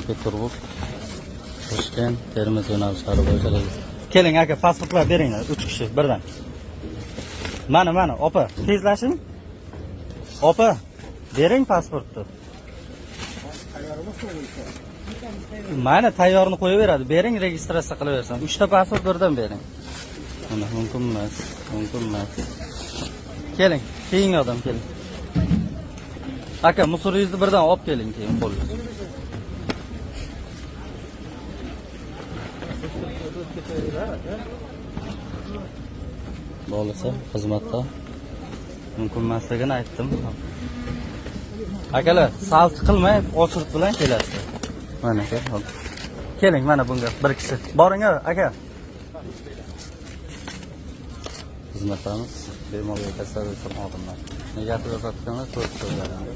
Sankt-Peterburg, Toshkent, Termiz yo'nalishlari bo'yicha. Keling aka, pasportlar beringlar, 3 kishi birdan. Mana, opa, tezlashing. Opa, bering pasportni. Mana tayyorni qo'yib beradi. Bering, registratsiya qilaversin. 3 ta pasport birdan bering. Mana mumkin emas. Keling, keyingi odam keling. Aka, musuringizni birdan olib keling keyin qo'lingizga. Bo'lsa, xizmatda mumkin emasligini aytdim. Akalar, salti qilmay, ochiq bilan kelasiz. Mana keling, mana bunga bir kishi. Boring aka. Xizmatlarimiz bemalol kasal uchun oldimdan. Negativ yozatganlar 4 so'zlarni.